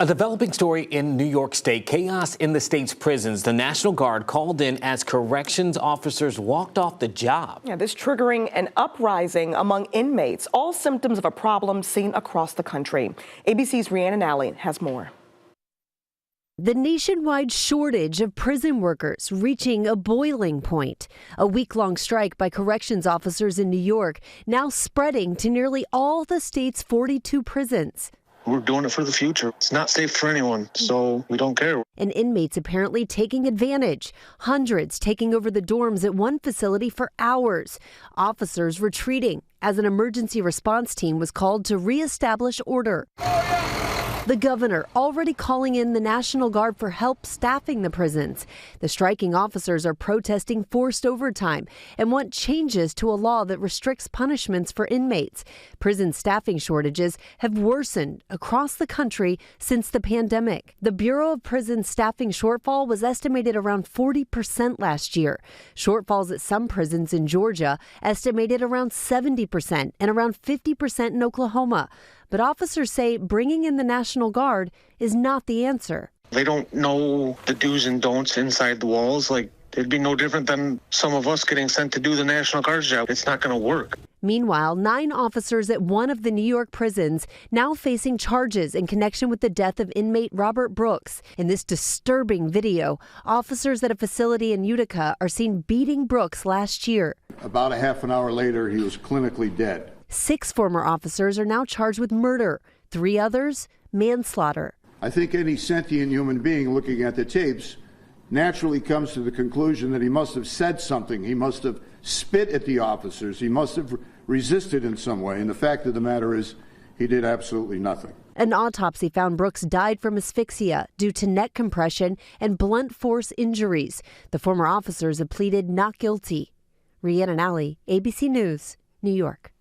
A developing story in New York State. Chaos in the state's prisons. The National Guard called in as corrections officers walked off the job. Yeah, this triggering an uprising among inmates. All symptoms of a problem seen across the country. ABC's Rhiannon Ally has more. The nationwide shortage of prison workers reaching a boiling point. A week-long strike by corrections officers in New York now spreading to nearly all the state's 42 prisons. We're doing it for the future. It's not safe for anyone, so we don't care. And inmates apparently taking advantage. Hundreds taking over the dorms at one facility for hours. Officers retreating as an emergency response team was called to reestablish order. The governor already calling in the National Guard for help staffing the prisons. The striking officers are protesting forced overtime and want changes to a law that restricts punishments for inmates. Prison staffing shortages have worsened across the country since the pandemic. The Bureau of Prison staffing shortfall was estimated around 40% last year. Shortfalls at some prisons in Georgia estimated around 70% and around 50% in Oklahoma. But officers say bringing in the National Guard is not the answer. They don't know the do's and don'ts inside the walls. Like, it'd be no different than some of us getting sent to do the National Guard's job. It's not going to work. Meanwhile, 9 officers at one of the New York prisons now facing charges in connection with the death of inmate Robert Brooks. In this disturbing video, officers at a facility in Utica are seen beating Brooks last year. About a half an hour later, he was clinically dead. 6 former officers are now charged with murder. 3 others, manslaughter. I think any sentient human being looking at the tapes naturally comes to the conclusion that he must have said something. He must have spit at the officers. He must have resisted in some way. And the fact of the matter is, he did absolutely nothing. An autopsy found Brooks died from asphyxia due to neck compression and blunt force injuries. The former officers have pleaded not guilty. Rhiannon Ally, ABC News, New York.